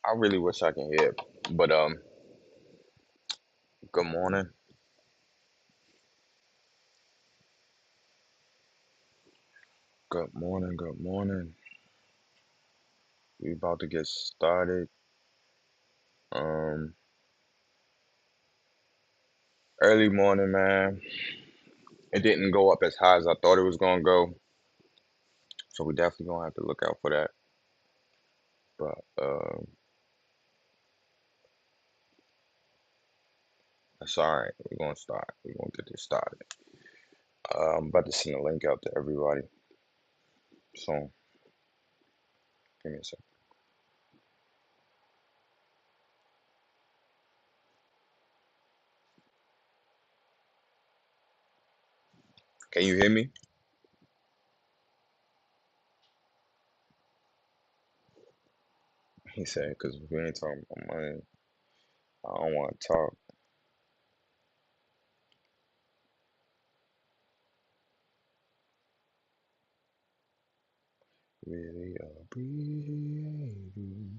I really wish I can hear, but good morning, good morning, good morning. We about to get started. Um, Early morning, man. It didn't go up as high as I thought it was gonna go, so we definitely gonna have to look out for that. But that's all right. We're gonna start. We're gonna get this started. I'm about to send a link out to everybody. So give me a second. Can you hear me? He said, "Because we ain't talking about money. I don't want to talk. Really appreciate you."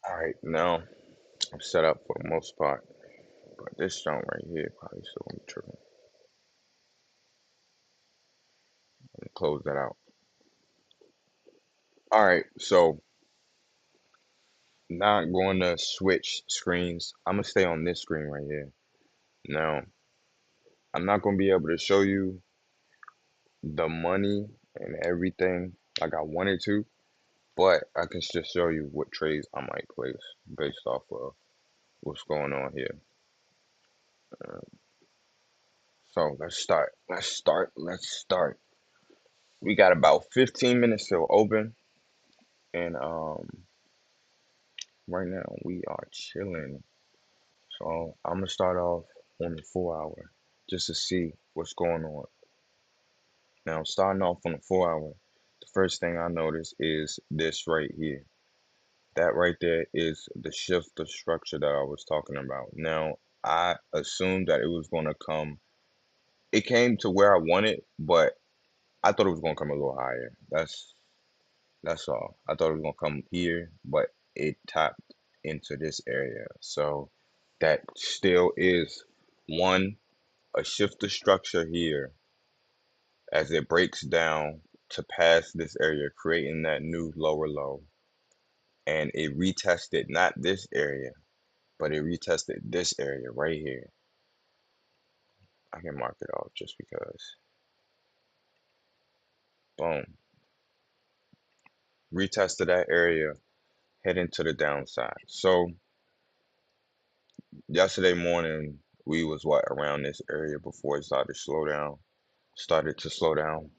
All right, now I'm set up for the most part, but this joint right here probably still gonna be tripping. Let me close that out. All right, so now going to switch screens. I'm gonna stay on this screen right here. Now, I'm not gonna be able to show you the money and everything like I wanted to, but I can just show you what trades I might place based off of what's going on here. Uh, so let's start. Let's start. Let's start. We got about 15 minutes till open, and right now we are chilling. So I'm gonna start off on the 4 hour just to see what's going on. Now, starting off on the 4 hour, the first thing I notice is this right here. That right there is the shift of structure that I was talking about. Now, I assumed that it was going to come, it came to where I wanted, but I thought it was going to come a little higher. That's all. I thought it was going to come here, but it tapped into this area. So that still is one, a shift of structure here as it breaks down to pass this area, creating that new lower low. And it retested not this area, but it retested this area right here. I can mark it off just because. Boom. Retested that area, heading to the downside. So yesterday morning, we was what around this area before it started to slow down. Started to slow down.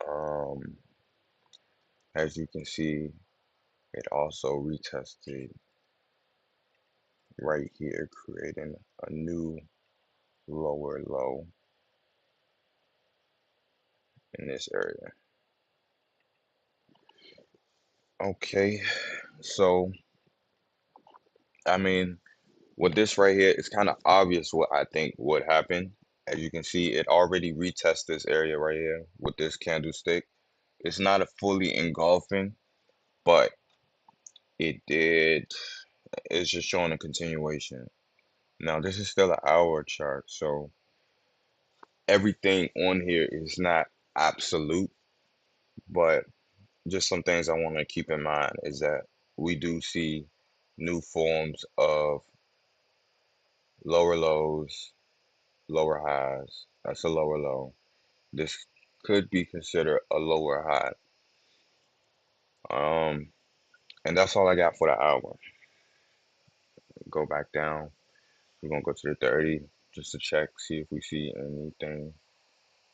Um, as you can see, it also retested right here, creating a new lower low in this area. Okay, so I mean, with this right here, it's kind of obvious what I think would happen. As you can see, it already retested this area right here with this candlestick. It's not a fully engulfing, but it did. It's just showing a continuation. Now, this is still an hour chart, so everything on here is not absolute, but just some things I want to keep in mind is that we do see new forms of lower lows, lower highs. That's a lower low. This could be considered a lower high. Um, and that's all I got for the hour. Go back down. We're gonna go to the 30 just to check, see if we see anything.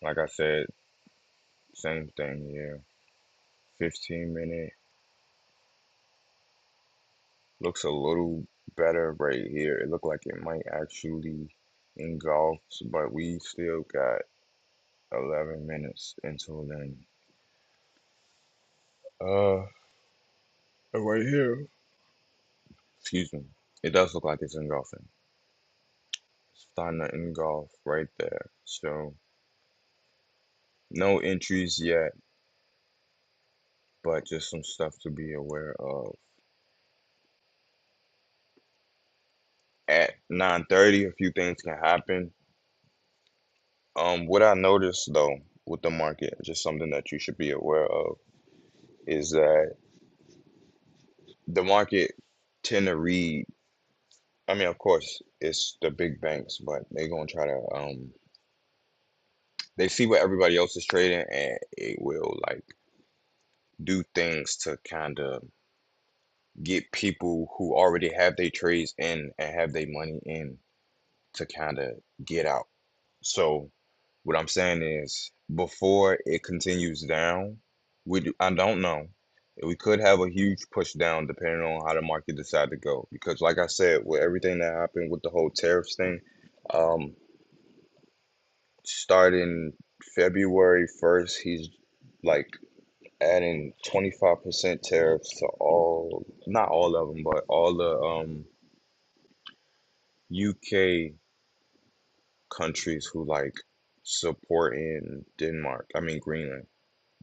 Like I said, same thing here. 15-minute looks a little better right here. It looked like it might actually engulf, but we still got 11 minutes until then. Uh, right here. Excuse me. It does look like it's engulfing. It's starting to engulf right there. So no entries yet, but just some stuff to be aware of. At 9:30, a few things can happen. What I noticed though with the market, just something that you should be aware of, is that the market tend to read. I mean, of course, it's the big banks, but they're gonna try to they see what everybody else is trading, and it will like do things to kind of get people who already have their trades in and have their money in to kind of get out. So what I'm saying is, before it continues down, I don't know. We could have a huge push down depending on how the market decide to go. Because, like I said, with everything that happened with the whole tariffs thing, um, starting February 1st, he's like adding 25% tariffs to all, not all of them, but all the UK countries who like support in Denmark. I mean Greenland.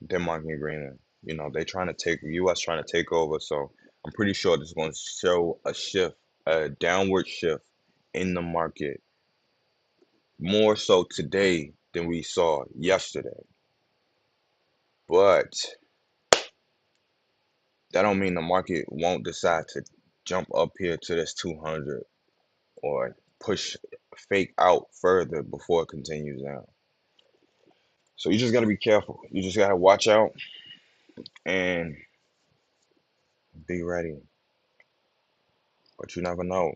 Denmark and Greenland. You know, they trying to take US trying to take over. So I'm pretty sure this is going to show a shift, a downward shift in the market, more so today than we saw yesterday. But that don't mean the market won't decide to jump up here to this 200 or push fake out further before it continues down. So you just got to be careful. You just got to watch out and be ready. But you never know.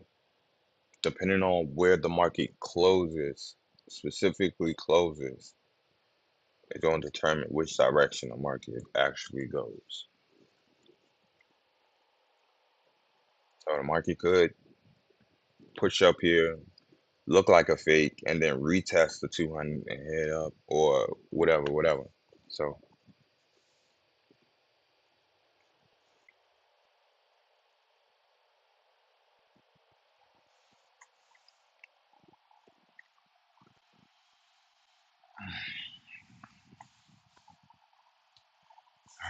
Depending on where the market closes, specifically closes, it's going to determine which direction the market actually goes. So the market could push up here, look like a fake, and then retest the 200 and head up or whatever, whatever. So, all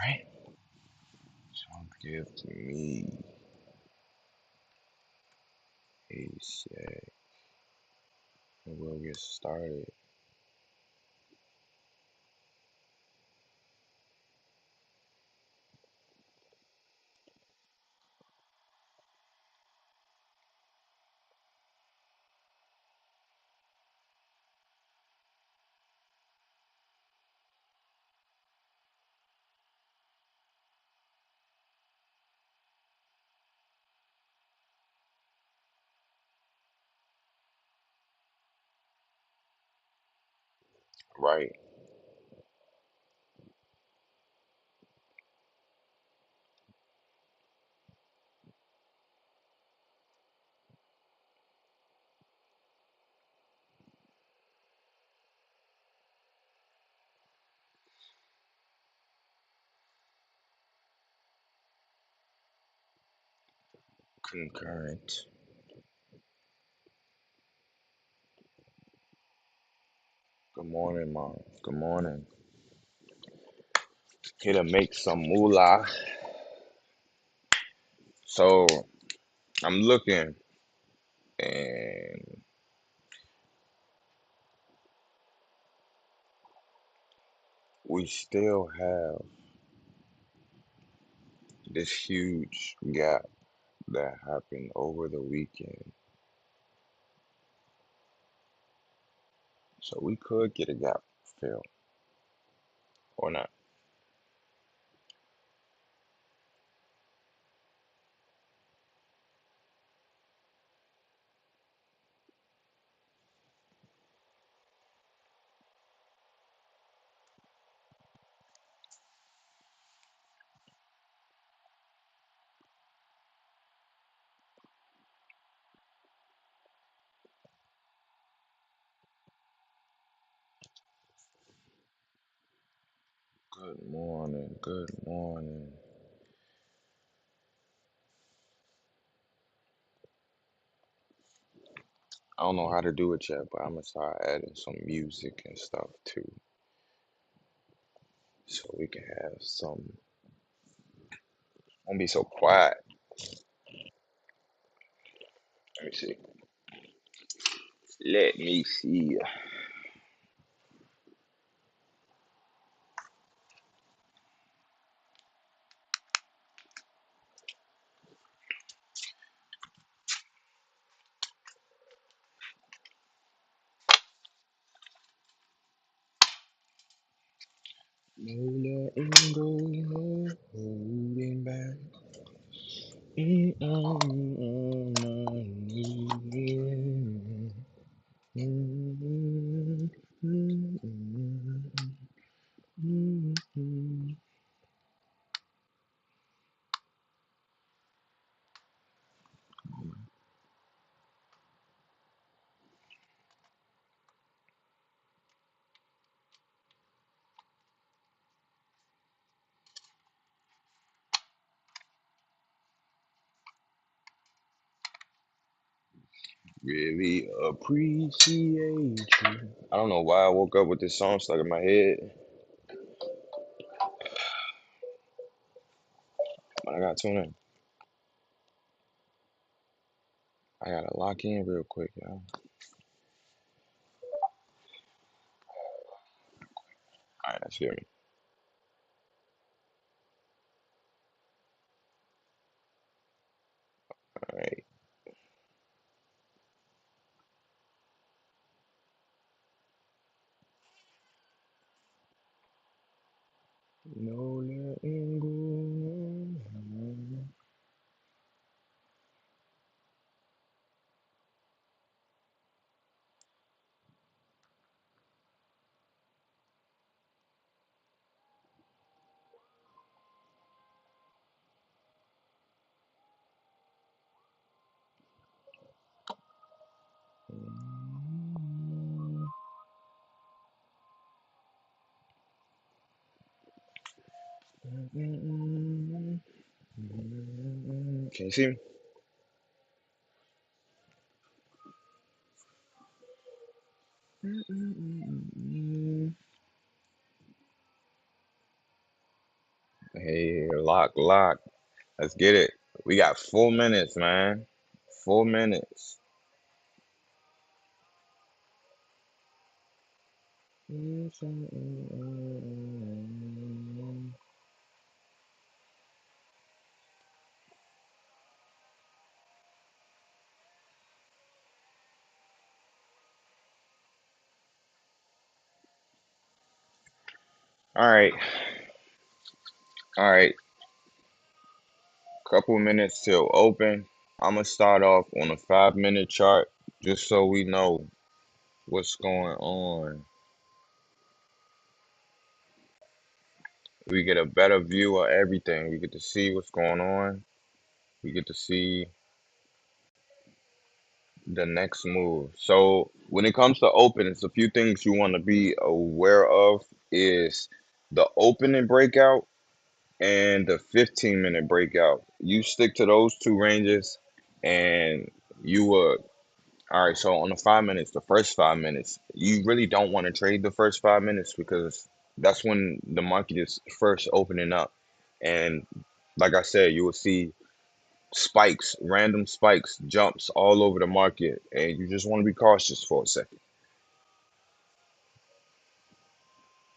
right. So give me a sec, and we'll get started. Right. Concurrent. Good morning, Mom. Good morning. Here to make some moolah. So I'm looking and we still have this huge gap that happened over the weekend. So we could get a gap fill or not. Good morning. Good morning. I don't know how to do it yet, but I'm gonna start adding some music and stuff too, so we can have some. Don't be so quiet. Let me see. Let me see. No letting go, no holding back. Really appreciate you. I don't know why I woke up with this song stuck in my head, but I gotta tune in. I gotta lock in real quick, y'all. All right, that's it. All right. No letting go. Can you see me? Hey, lock, lock. Let's get it. We got 4 minutes, man. 4 minutes. All right, all right. Couple minutes till open. I'm gonna start off on a 5 minute chart just so we know what's going on. We get a better view of everything. We get to see what's going on. We get to see the next move. So when it comes to open, it's a few things you want to be aware of is the opening breakout and the 15-minute breakout. You stick to those two ranges and you would all right, so on the 5 minutes, the first 5 minutes, you really don't want to trade the first 5 minutes because that's when the market is first opening up. And like I said, you will see spikes, random spikes, jumps all over the market, and you just want to be cautious for a second.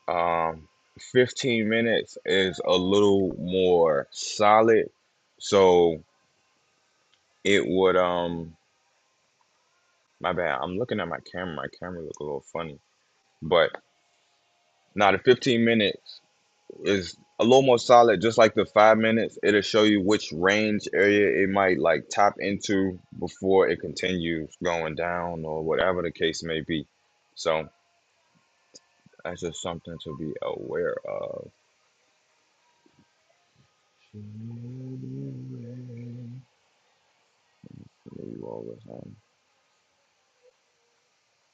Um, 15 minutes is a little more solid, so it would my bad. I'm looking at my camera. My camera look a little funny, but now the 15 minutes is a little more solid, just like the 5 minutes. It'll show you which range area it might like tap into before it continues going down or whatever the case may be. So that's just something to be aware of. Move over some.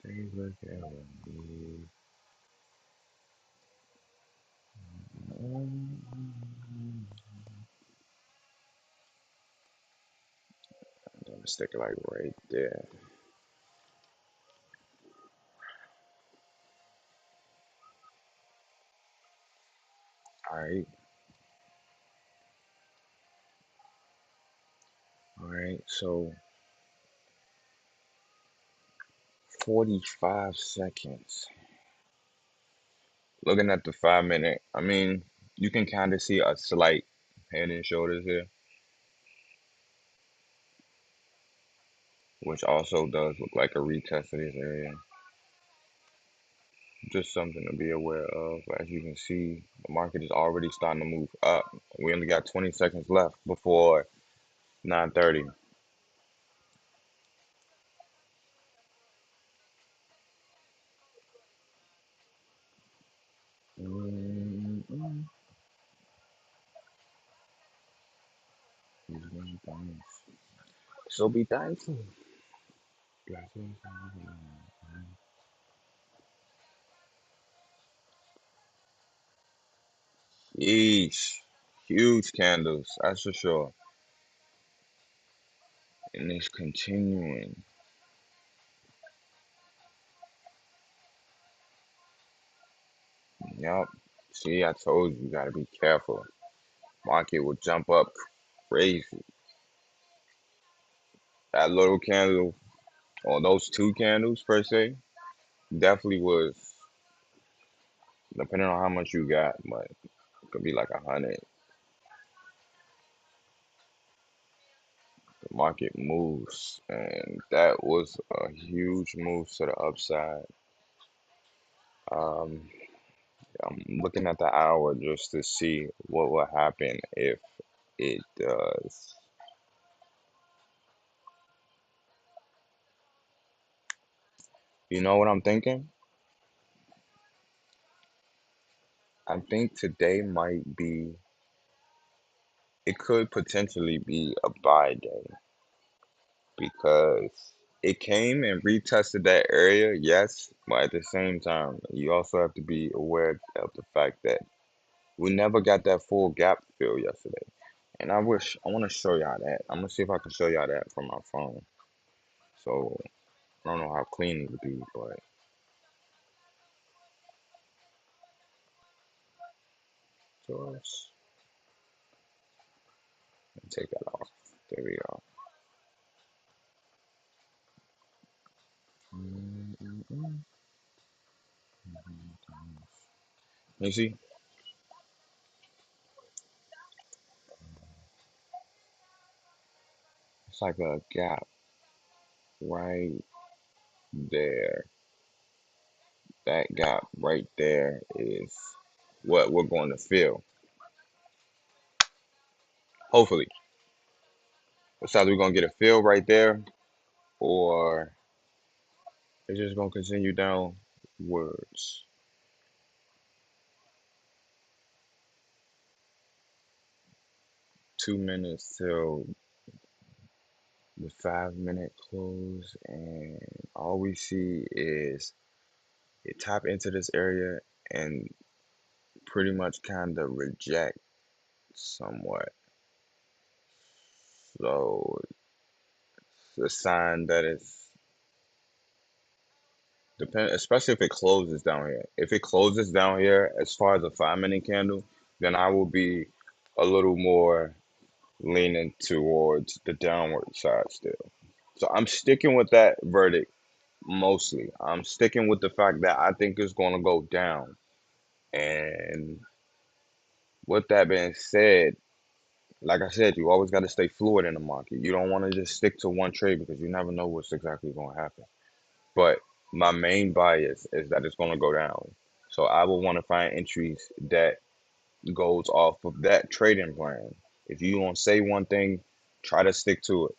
Things look at me. I'm gonna stick it like right there. All right, all right. So 45 seconds. Looking at the 5 minute, I mean, you can kind of see a slight head and shoulders here, which also does look like a retest of this area. Just something to be aware of. As you can see, the market is already starting to move up. We only got 20 seconds left before 9:30. Mm-mm. So be thankful. Yeesh. Huge candles, that's for sure. And it's continuing. Yup. See, I told you, you gotta be careful. Market will jump up crazy. That little candle, or those two candles per se, definitely was, depending on how much you got, but it could be like 100. The market moves, and that was a huge move to the upside. Um, I'm looking at the hour just to see what will happen if it does. You know what I'm thinking? I think today might be, it could potentially be a buy day because it came and retested that area, yes, but at the same time, you also have to be aware of the fact that we never got that full gap fill yesterday. And I want to show y'all that. I'm gonna see if I can show y'all that from my phone. So I don't know how clean it would be, but just take that off. There we go. You see, it's like a gap right there. That gap right there is what we're going to feel. Hopefully, it's either we're gonna get a feel right there, or it's just gonna continue downwards. 2 minutes till the 5 minute close, and all we see is it tap into this area and pretty much kind of reject somewhat. So a sign that it's depend, especially if it closes down here. If it closes down here, as far as a 5 minute candle, then I will be a little more leaning towards the downward side still. So I'm sticking with that verdict mostly. I'm sticking with the fact that I think it's going to go down. And with that being said, like I said, you always got to stay fluid in the market. You don't want to just stick to one trade because you never know what's exactly going to happen. But my main bias is that it's going to go down. So I will want to find entries that goes off of that trading plan. If you want to say one thing, try to stick to it.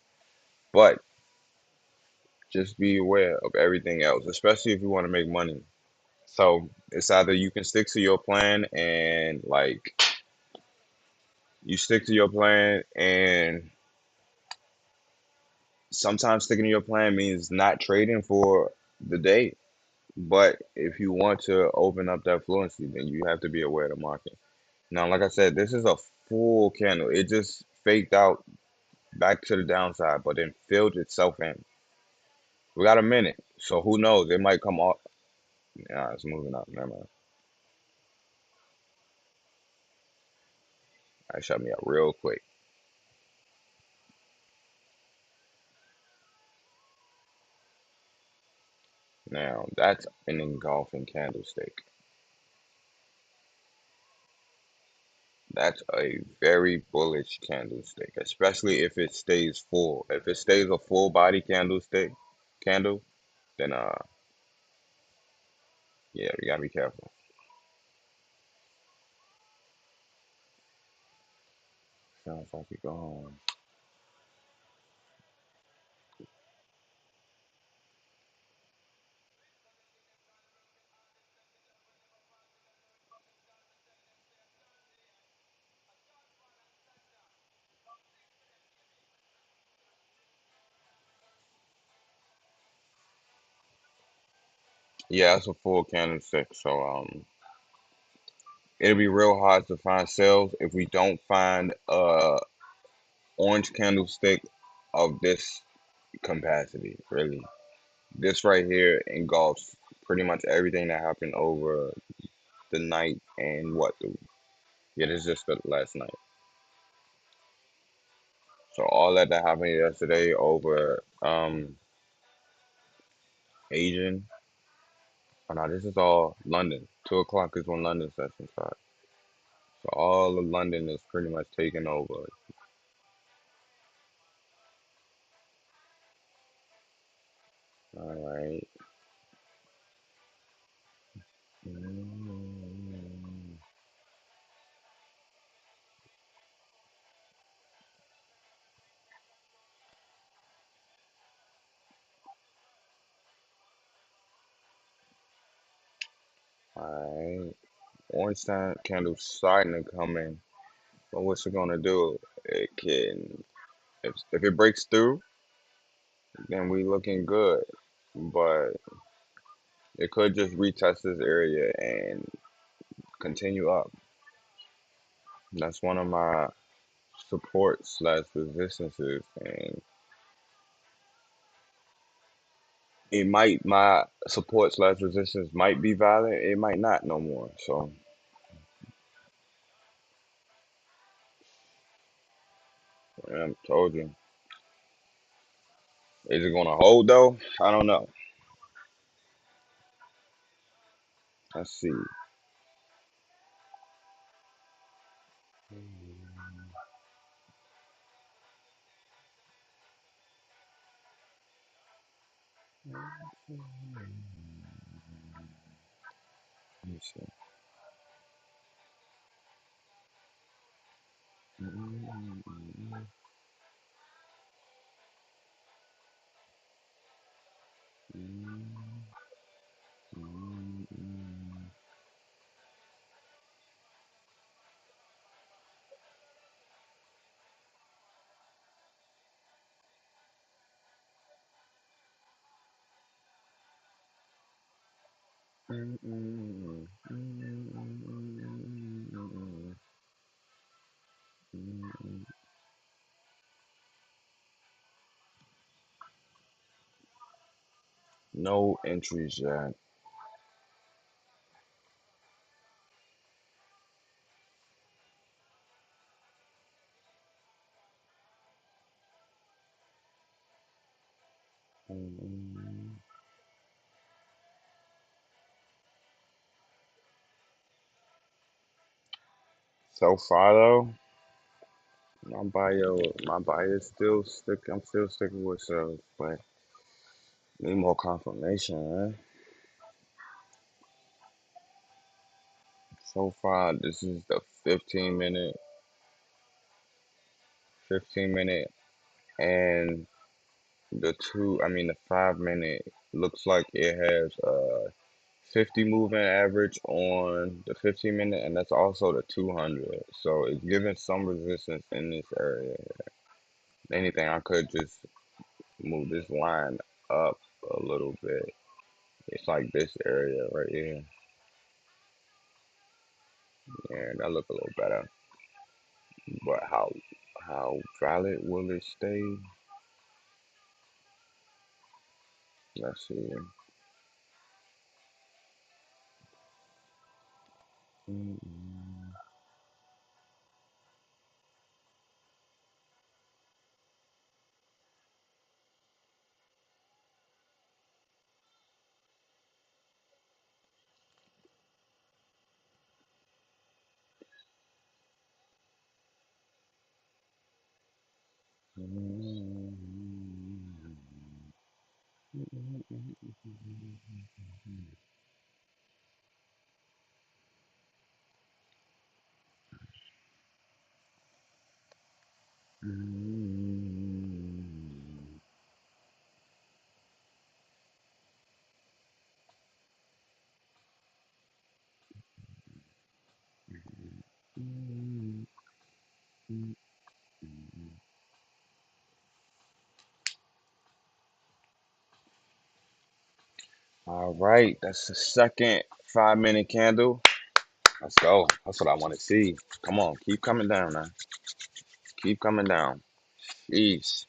But just be aware of everything else, especially if you want to make money. So it's either you can stick to your plan and like you stick to your plan, and sometimes sticking to your plan means not trading for the day. But if you want to open up that fluency, then you have to be aware of the market. Now, like I said, this is a full candle. It just faked out back to the downside, but then filled itself in. We got a minute, so who knows? It might come off. Yeah, it's moving up. Never mind. I shut me up real quick. Now, that's an engulfing candlestick. That's a very bullish candlestick, especially if it stays full. If it stays a full body candle, then yeah, we gotta be careful. Sounds like we gone. Yeah, it's a full candlestick, so it'll be real hard to find sales if we don't find orange candlestick of this capacity. Really, this right here engulfs pretty much everything that happened over the night and what the yeah, this is just the last night. So all that happened yesterday over Asian. Oh no, this is all London. 2 o'clock is when London session starts. So all of London is pretty much taken over. All right. Mm, all right. Orange candle starting to come in. But what's it gonna do? It can if it breaks through, then we looking good. But it could just retest this area and continue up. That's one of my support slash resistances, and it might my support slash resistance might be valid. It might not no more. So yeah, I told you. Is it gonna hold though? I don't know. Let's see. Let me see. No entries yet. Mm, So far though, my bio is still stick. I'm still sticking with sales, but need more confirmation, man. So far, this is the 15 minute, and the 5 minute looks like it has 50 moving average on the 15 minute, and that's also the 200. So it's giving some resistance in this area. Anything, I could just move this line up a little bit. It's like this area right here. Yeah, that look a little better. But how valid will it stay? Let's see. Mm, mm, All right, that's the second 5 minute candle. Let's go. That's what I want to see. Come on, keep coming down now. Keep coming down. Jeez.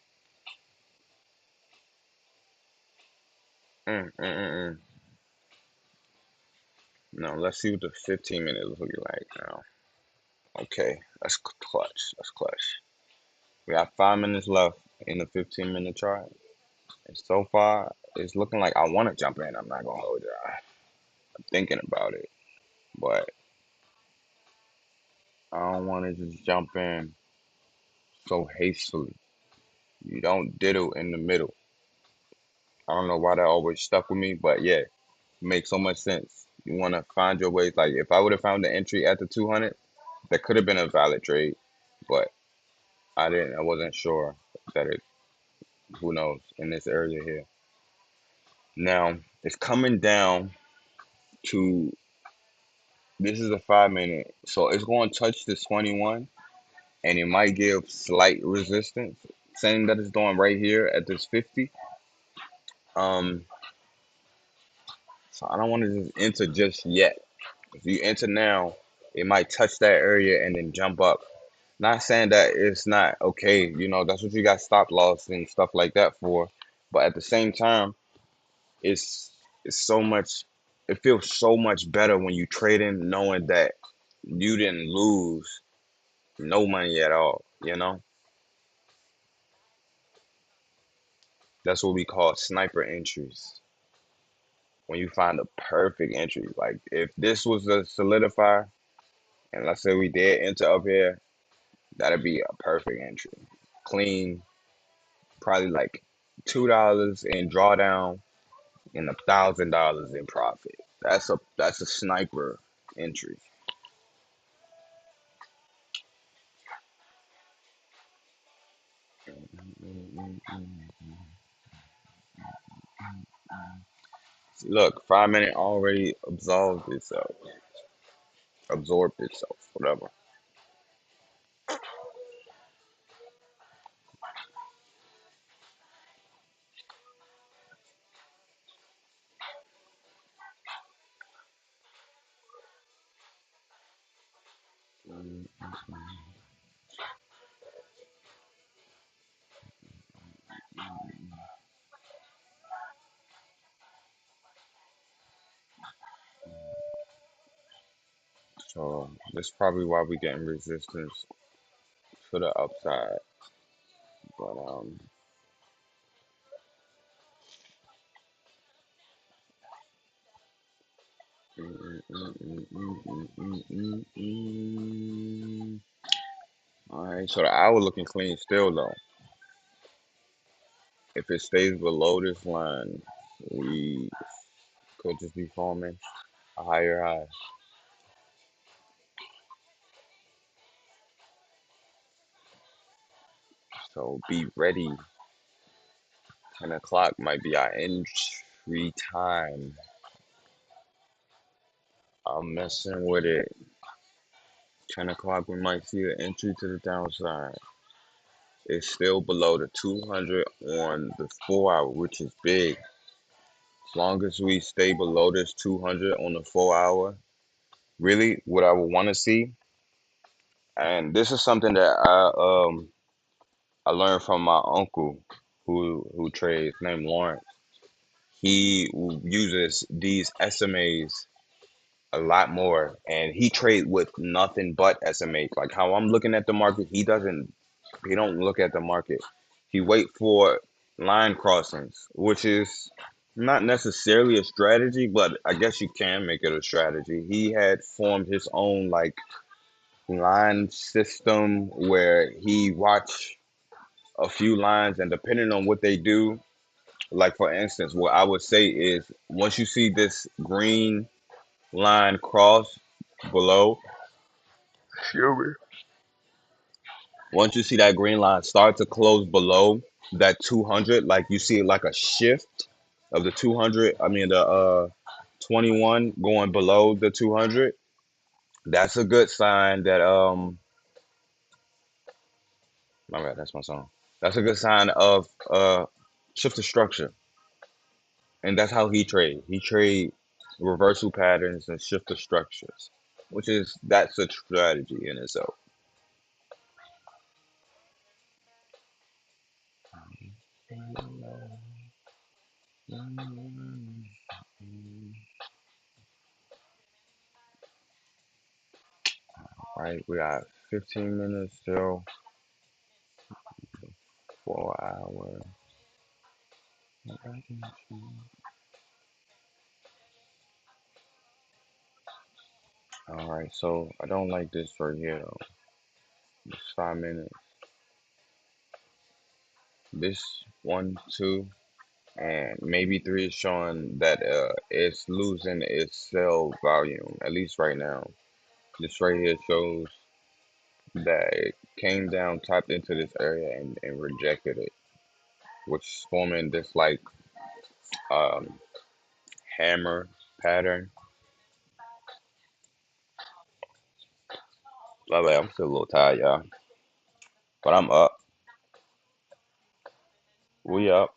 Mm, mm, mm, mm. No, let's see what the 15 minute is looking like now. Okay, that's clutch. That's clutch. We have 5 minutes left in the 15 minute chart. And so far, it's looking like I want to jump in. I'm not going to hold you. I'm thinking about it. But I don't want to just jump in so hastily. You don't diddle in the middle. I don't know why that always stuck with me, but yeah, it makes so much sense. You want to find your ways. Like if I would have found the entry at the 200, that could have been a valid trade, but I didn't. I wasn't sure that it. Who knows in this area here. Now it's coming down to this is a 5 minute, so it's going to touch the 21, and it might give slight resistance. Same that it's doing right here at this 50. Um, so I don't want to just enter just yet. If you enter now, it might touch that area and then jump up. Not saying that it's not okay, that's what you got stop loss and stuff like that for. But at the same time, it's it's so much it feels so much better when you trade in knowing that you didn't lose no money at all, That's what we call sniper entries. When you find a perfect entry. Like if this was a solidifier, and let's say we did enter up here, that'd be a perfect entry. Clean, probably like $2 in drawdown and $1,000 in profit. That's a sniper entry. Look, 5 minute already absorbed itself, whatever. So that's probably why we're getting resistance to the upside. But all right. So the hour looking clean still though. If it stays below this line, we could just be forming a higher high. So be ready. 10 o'clock might be our entry time. I'm messing with it. 10 o'clock, we might see an entry to the downside. It's still below the 200 on the 4 hour, which is big. As long as we stay below this 200 on the 4 hour, really what I would want to see, and this is something that I learned from my uncle who trades, named Lawrence. He uses these SMAs a lot more, and he trade with nothing but SMAs. Like how I'm looking at the market, he don't look at the market. He wait for line crossings, which is not necessarily a strategy, but I guess you can make it a strategy. He had formed his own like line system where he watch a few lines, and depending on what they do, like for instance, what I would say is once you see this green line cross below, excuse me. Once you see that green line start to close below that 200, like you see like a shift of the 200, I mean the 21 going below the 200, that's a good sign that my bad, that's my song. That's a good sign of shift of structure. And that's how he trade. He trade reversal patterns and shift of structures, which is that's a strategy in itself. Right, we got 15 minutes still, 4 hours. All right, so I don't like this right here though. It's 5 minutes. This one, two, and maybe three is showing that it's losing its sell volume, at least right now. This right here shows that it came down, tapped into this area, and rejected it, which is forming this like um, hammer pattern. By the way, I'm still a little tired, y'all, but I'm up. We up.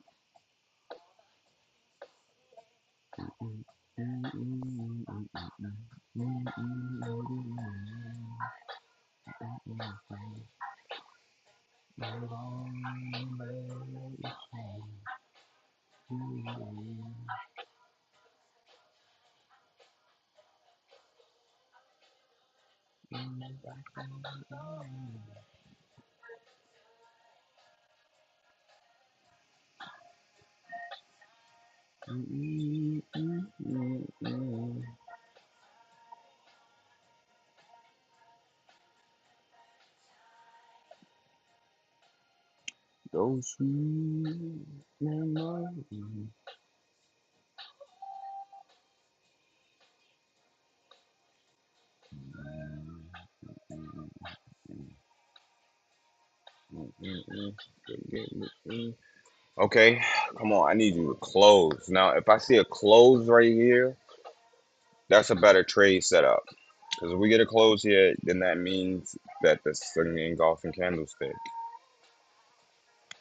Those sweet memories. Okay, come on. I need you to close. Now, if I see a close right here, that's a better trade setup. Because if we get a close here, then that means that the swinging engulfing candlestick.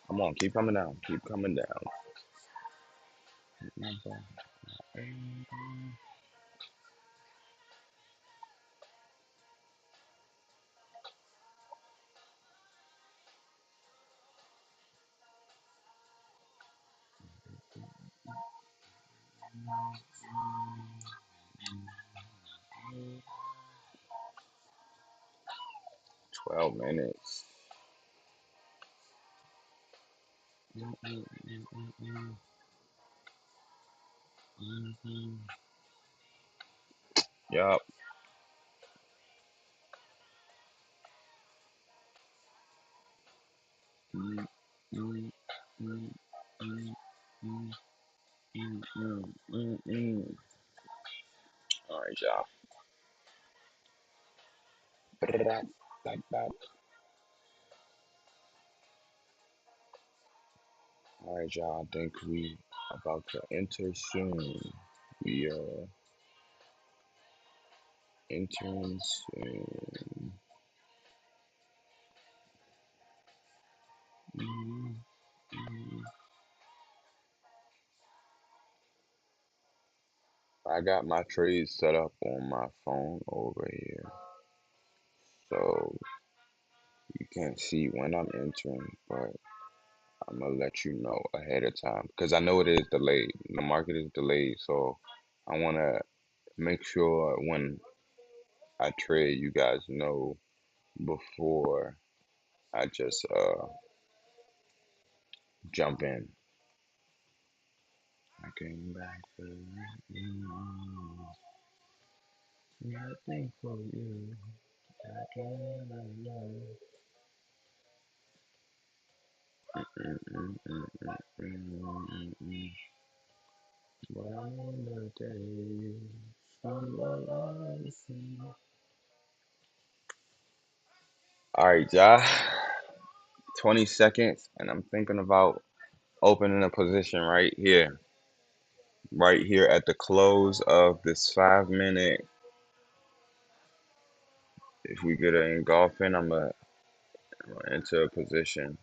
Come on, keep coming down. Keep coming down. 12 minutes. Yup. All right, y'all. All right, y'all. I think we about to enter soon. We are entering soon. I got my trades set up on my phone over here, so you can't see when I'm entering, but I'm gonna let you know ahead of time because I know it is delayed. The market is delayed, so I wanna make sure when I trade, you guys know before I just jump in. I came back for you, nothing for you. I can't love. One day, all right, y'all. 20 seconds, and I'm thinking about opening a position right here at the close of this 5 minute. If we get an engulfing, I'm gonna enter a position.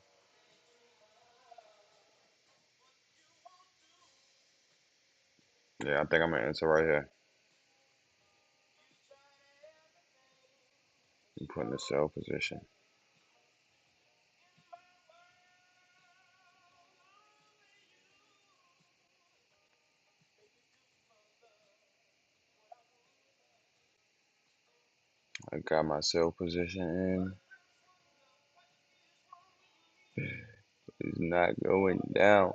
Yeah, I think I'm gonna enter right here. I'm putting the sell position. I got my sell position in. It's not going down.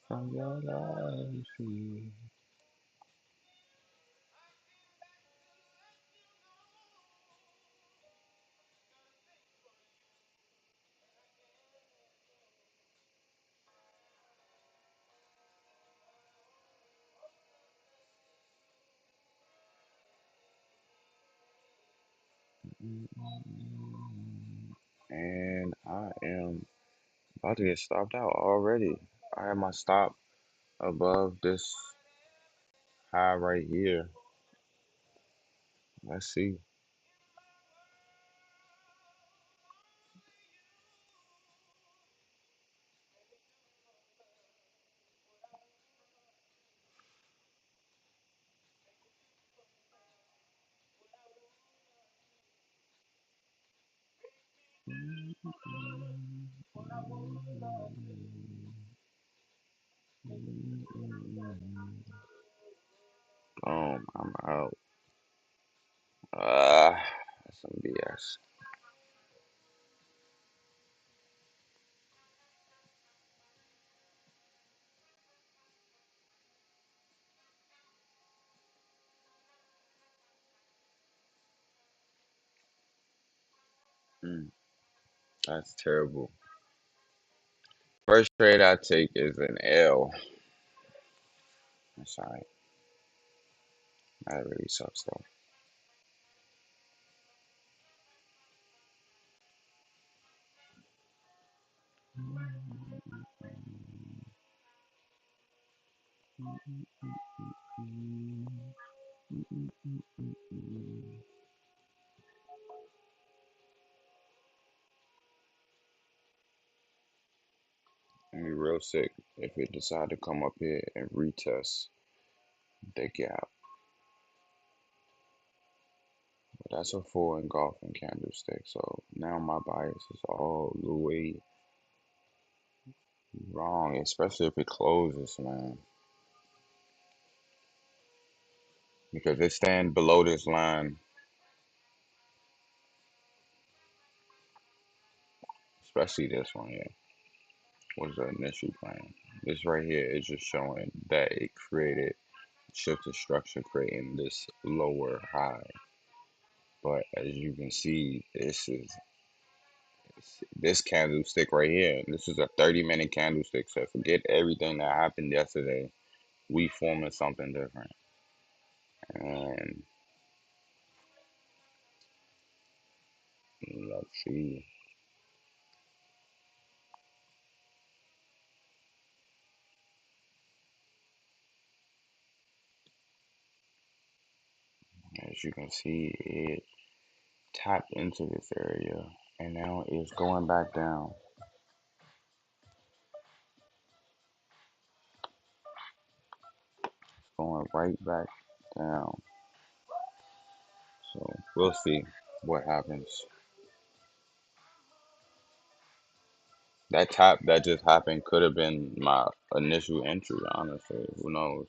From your life. And I am about to get stopped out already. I have my stop above this high right here. Let's see. I'm out. That's some BS. Mm, that's terrible. First trade I take is an L. That's alright. That really sucks though. I'd be real sick if it decide to come up here and retest the gap. But that's a full engulfing candlestick. So now my bias is all the way wrong, especially if it closes, man. Because it stand below this line. especially this one here was the initial plan. This right here is just showing that it created shifted structure, creating this lower high. But as you can see, this candlestick right here. This is a 30-minute candlestick. So forget everything that happened yesterday. We forming something different. And let's see. As you can see, it tapped into this area and now it's going back down. Going right back down. So we'll see what happens. That tap that just happened could have been my initial entry, honestly. Who knows?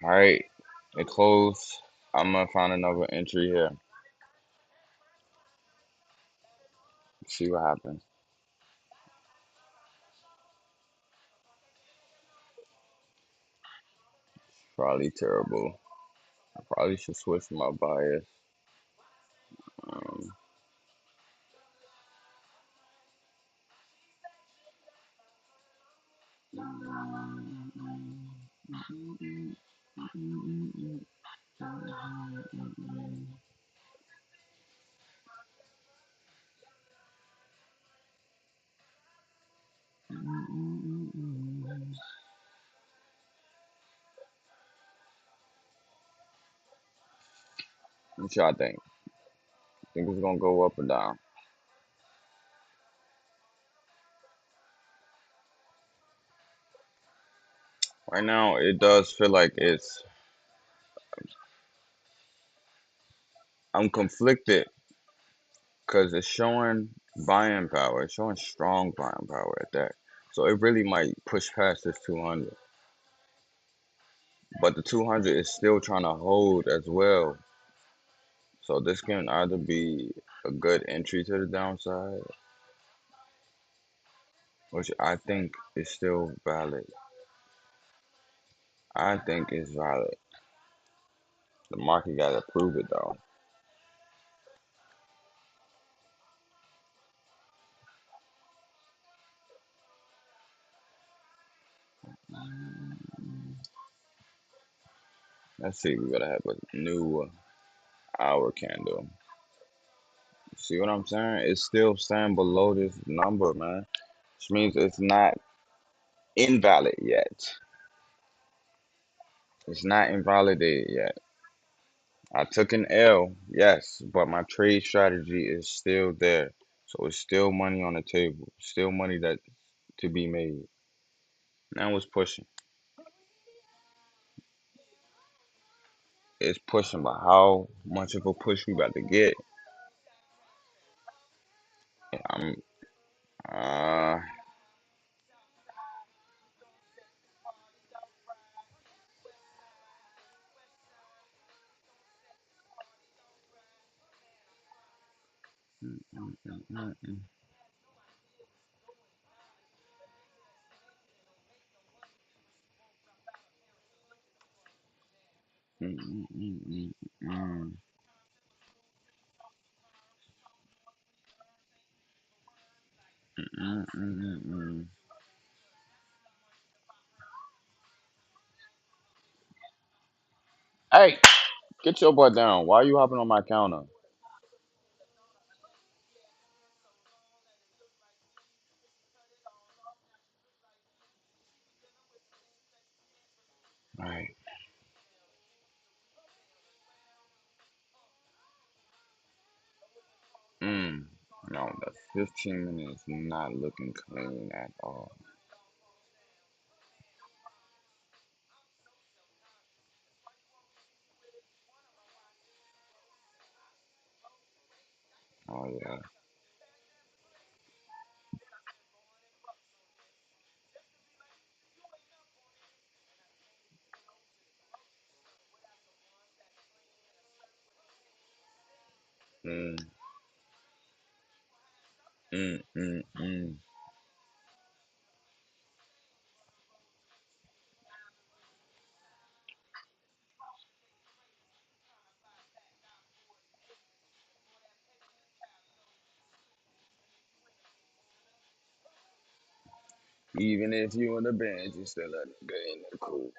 All right, it closed. I'm gonna find another entry here. See what happens. Probably terrible. I probably should switch my bias. Um, what y'all think? Think it's gonna go up or down? Right now, it does feel like it's. I'm conflicted because it's showing buying power. It's showing strong buying power at that. So it really might push past this 200. But the 200 is still trying to hold as well. So this can either be a good entry to the downside, which I think is still valid. I think it's valid. The market got to prove it though. Let's see. We gotta have a new hour candle. See what I'm saying? It's still staying below this number, man. Which means it's not invalid yet. It's not invalidated yet. I took an L, yes, but my trade strategy is still there. So it's still money on the table. Still money that to be made. Now it's pushing. It's pushing, but how much of a push we about to get? I'm uh mm, mm, mm, mm, mm, mm, mm, mm, mm, mm, mm, mm, mm. Hey, get your butt down. Why are you hopping on my counter? All right. Mm. No, the 15 minutes not looking clean at all. Oh yeah. Mm, mm. Even if you in the band, you still a nigga in the cool.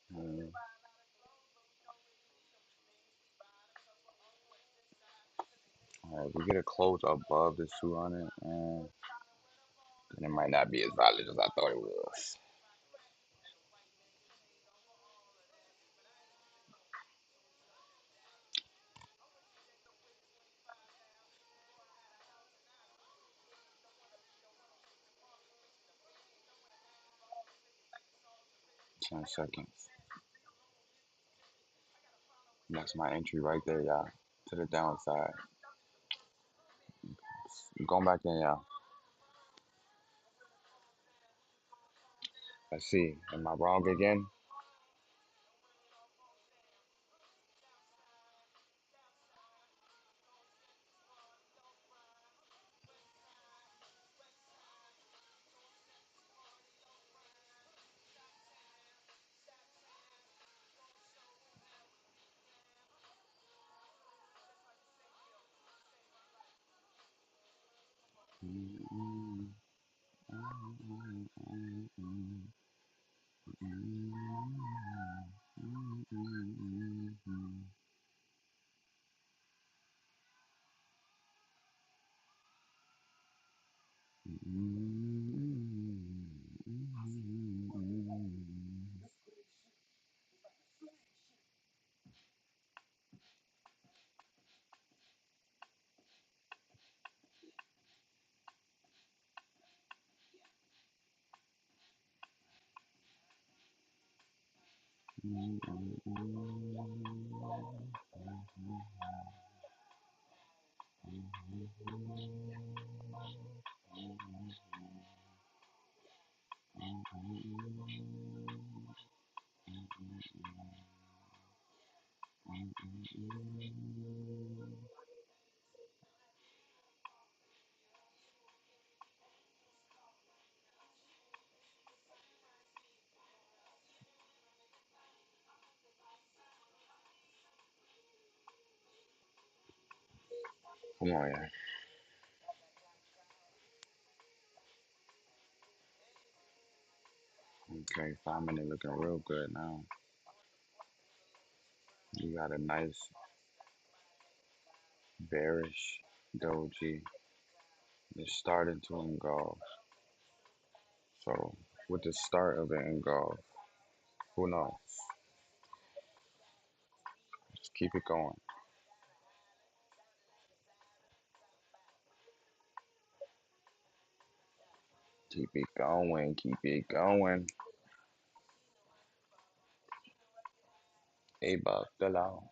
嗯，if we get a close above the 200, then it might not be as valid as I thought it was. 10 seconds. That's my entry right there, y'all. To the downside. I'm going back in, y'all. Let's see. Am I wrong again? Come on, yeah. Okay, 5 minute looking real good now. You got a nice bearish doji. It's starting to engulf. So with the start of the engulf, who knows? Just keep it going. Keep it going. Keep it going. A buck the law.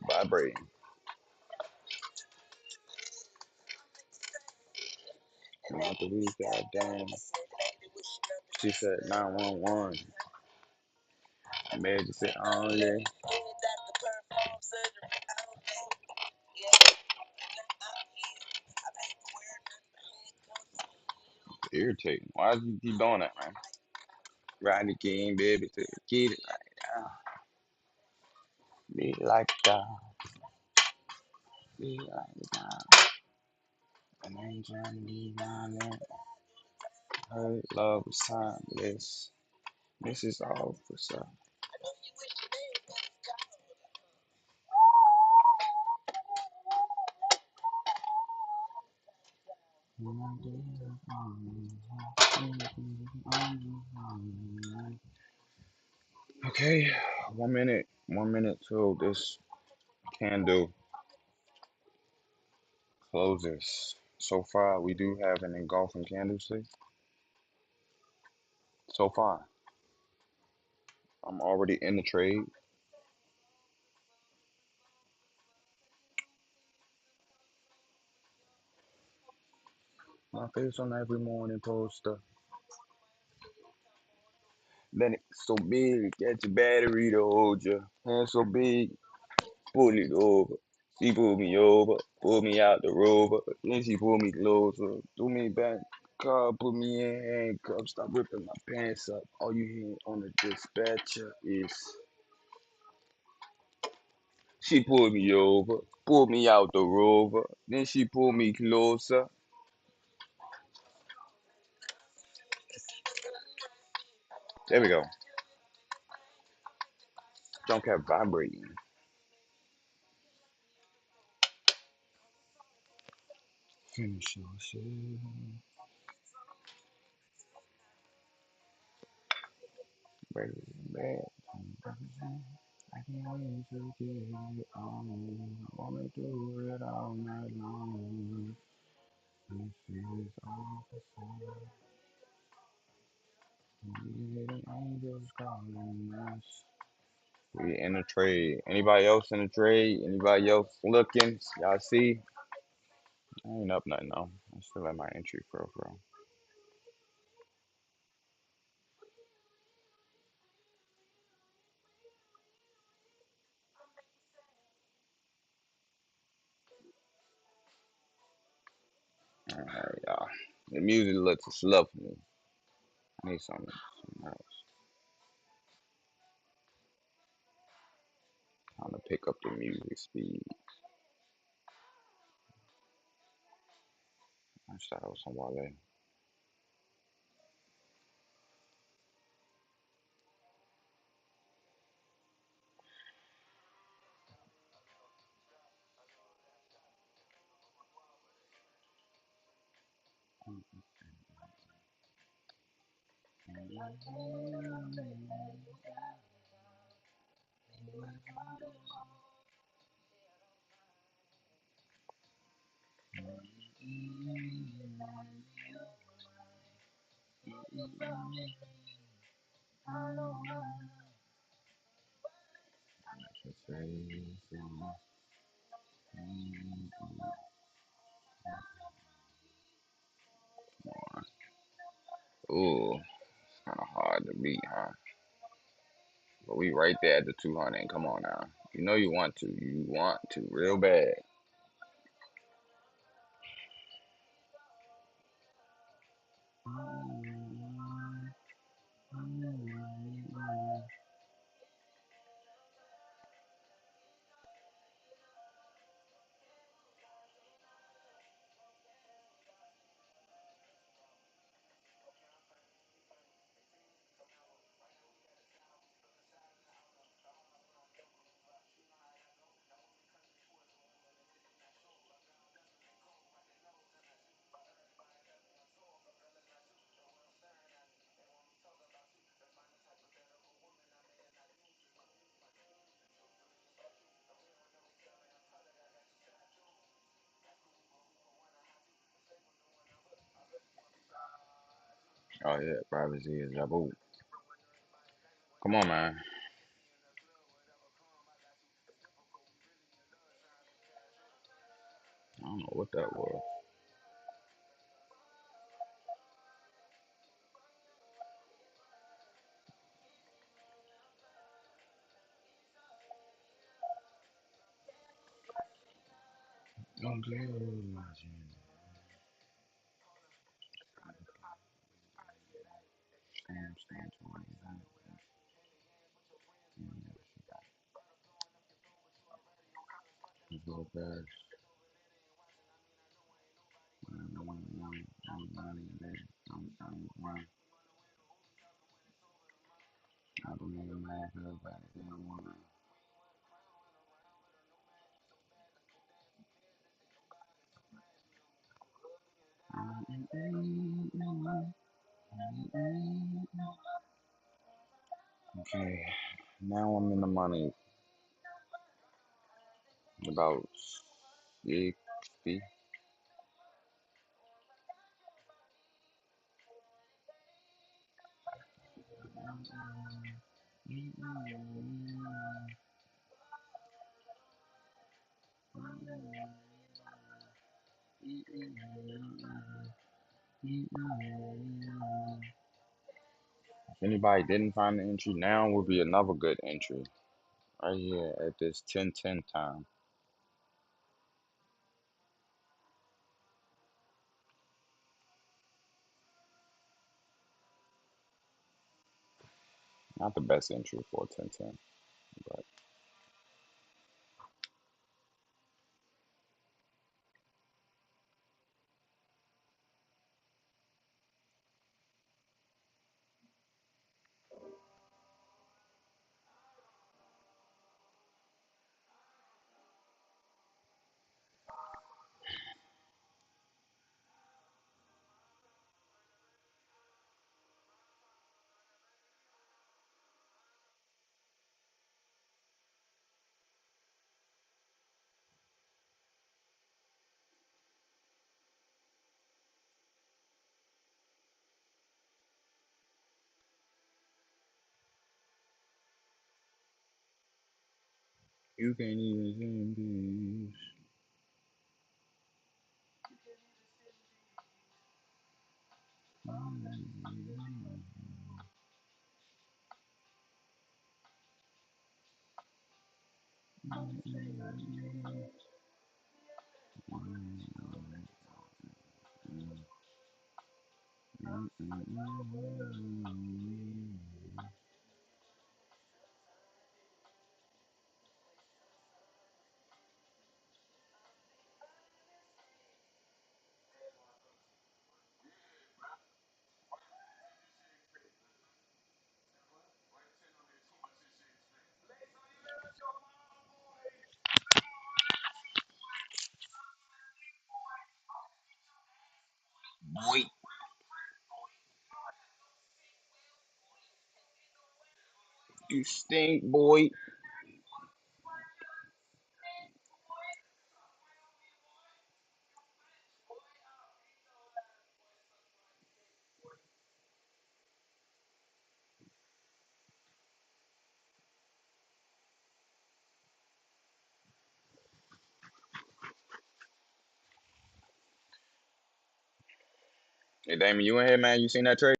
Vibrating. And after we got done, she said 911. Emergency only. Irritating. Why is you keep doing that, man? Ride the king, baby, to get it right now. Be like that. Be like that. And I ain't trying to be violent. Her love is timeless. This is all for some. Okay, 1 minute. 1 minute till this candle closes. So far, we do have an engulfing candlestick. So far, I'm already in the trade. My face on every morning poster. Then it's so big, get your battery to hold you. Hands so big, pull it over. She pulled me over, pulled me out the rover. Then she pulled me closer, threw me back. Car put me in handcuffs, stop ripping my pants up. All you hear on the dispatcher is she pulled me over, pulled me out the rover. Then she pulled me closer. There we go. Junk kept vibrating. Finish your shit. Baby, bad. I can't wait to get it on. Wanna do it all night long. This is all for sure. The angels calling us. We in the trade. Anybody else in the trade? Anybody else looking? Y'all see? I ain't up nothing though. I'm still at my entry profile. Alright, y'all. The music looks slow for me. I need something else. Time to pick up the music speed. I start with some Wale. Ooh, it's kind of hard to beat, huh? But we right there at the 200. Come on now. You know you want to. You want to real bad. Oh yeah, privacy is taboo. Come on, man. I don't know what that was. Okay, now I'm in the money. About 60. If anybody didn't find the entry, now would be another good entry. Right here at this 10:10 time. Not the best entry for 10:10, but you can't even see boy. You stink, boy. Hey, Damon, you in here, man? You seen that trade?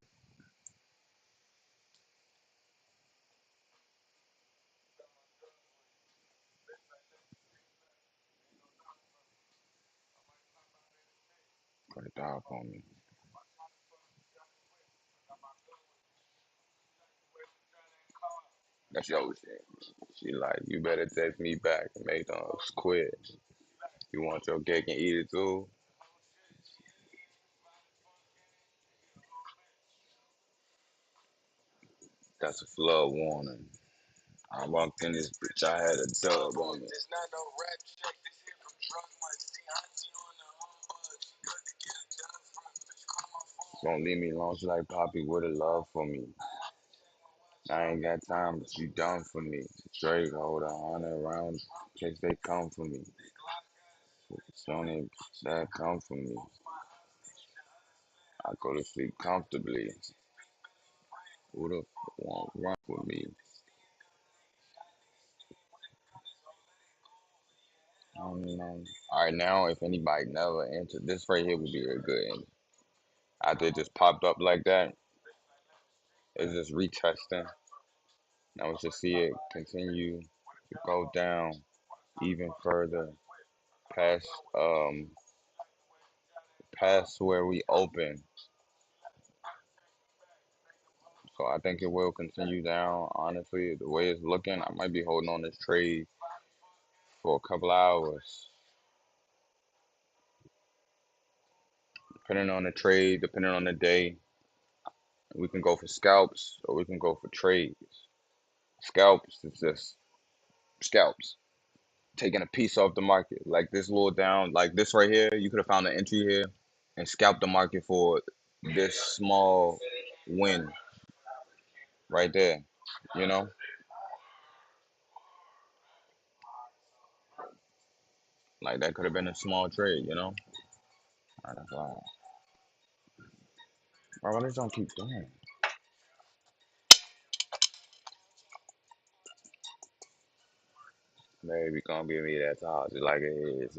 Put a dog on me. That's your shit. She like, you better text me back and make them quit. You want your cake and eat it too? That's a flood warning. I walked in this bitch, I had a dub on me. Don't leave me alone. She like, Poppy, what a love for me. I ain't got time, but you done for me. Drake hold a hundred rounds in case they come for me. Sony that come for me. I go to sleep comfortably. Who the f won't run with me? I don't know. All right, now if anybody never entered, this right here would be a good end. After it just popped up like that, it's just retesting. Now let's just see it continue to go down even further. past um past where we open. So I think it will continue down. Honestly, the way it's looking, I might be holding on this trade for a couple hours, depending on the trade, depending on the day. We can go for scalps or we can go for trades. Scalps is just scalps, taking a piece off the market. Like this little down, like this right here, you could have found an entry here and scalped the market for this small win right there. You know, like that could have been a small trade. You know, that's why. Bro, why they don't keep doing? Maybe gonna give me that talk just like it is.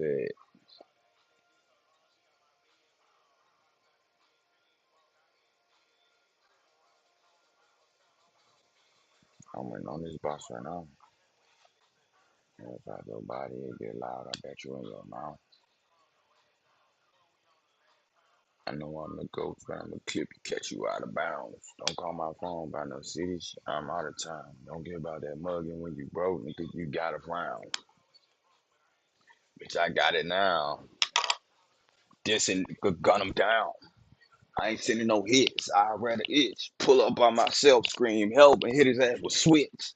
I'm waiting on this boss right now. If I your body it get loud, I bet you in your mouth. I know I'm the ghost, but I'm gonna clip you, catch you out of bounds. Don't call my phone by no city. I'm out of time. Don't get about that mugging when you broke and think you got a frown. Bitch, I got it now. Dissing, could gun him down. I ain't sending no hits. I rather itch. Pull up by myself, scream help, and hit his ass with switch.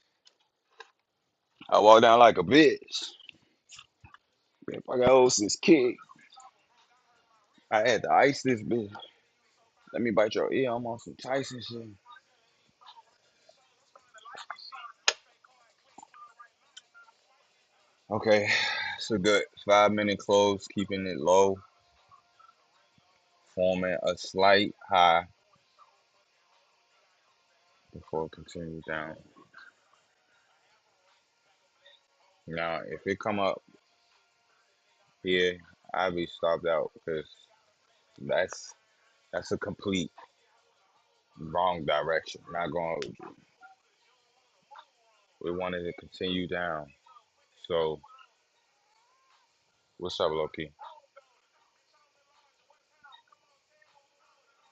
I walk down like a bitch. If I got host this kick, I had to ice this bitch. Let me bite your ear. I'm on some Tyson shit. Okay, so good. 5 minute close, keeping it low, forming a slight high before it continues down. Now, if it come up here, I'll be stopped out because that's that's a complete wrong direction. Not going. We wanted to continue down. So, what's up, Loki?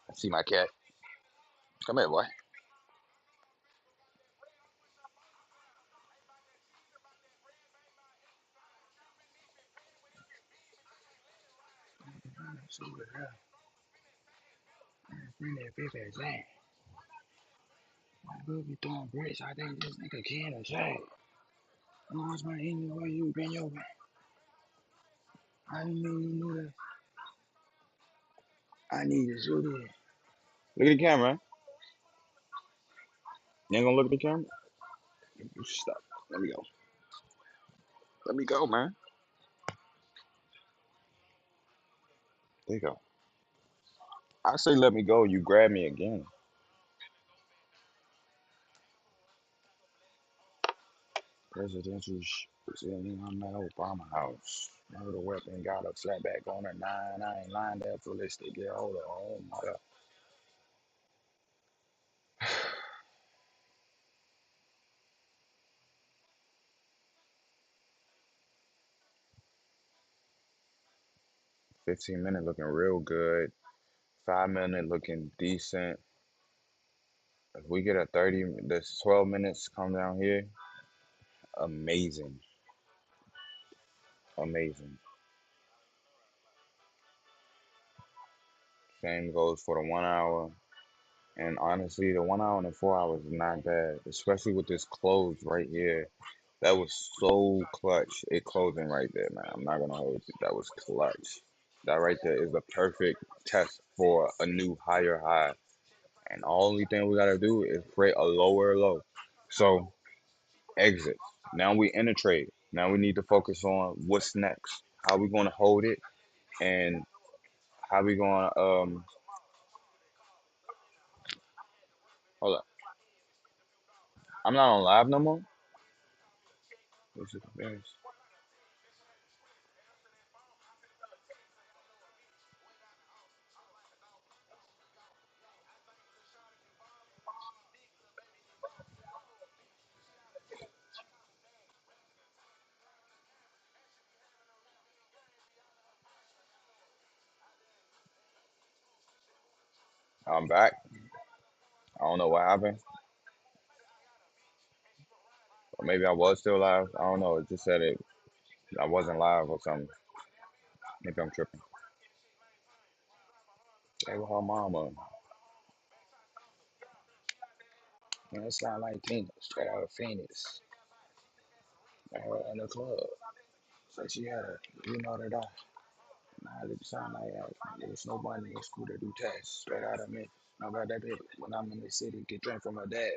I see my cat. Come here, boy. Bring that big ass in. We'll be throwing bricks. I think this nigga can or say. What's my English? Where you been your I didn't know you knew that. I need to shoot it. Look at the camera. You ain't gonna look at the camera? Stop. Let me go. Let me go, man. There you go. I say let me go. You grab me again. Presidential presenting I'm at Obama House. Murder weapon got a flat back on a nine. I ain't lying there for this to get hold of. Oh my god. 15 minute looking real good. 5 minute looking decent. If we get a 30, this 12 minutes come down here, amazing. Amazing. Same goes for the 1 hour. And honestly, the 1 hour and the 4 hours is not bad, especially with this close right here. That was so clutch. It closing right there, man. I'm not gonna hold you. That was clutch. That right there is the perfect test for a new higher high. And the only thing we gotta do is create a lower low. So exit. Now we in a trade. Now we need to focus on what's next. How we gonna hold it and how we gonna hold up. I'm not on live no more. This is embarrassing. I'm back. I don't know what happened. Or maybe I was still live. I don't know. It just said it. I wasn't live or something. Maybe I'm tripping. Hey, with her mama. Man, it sound like Tina, straight out of Phoenix. I heard her in the club. So she had a, you know that I. Nah, it sound like there's nobody in school to do tests. Straight out of me. I got that bitch when I'm in the city, get drink from her dad.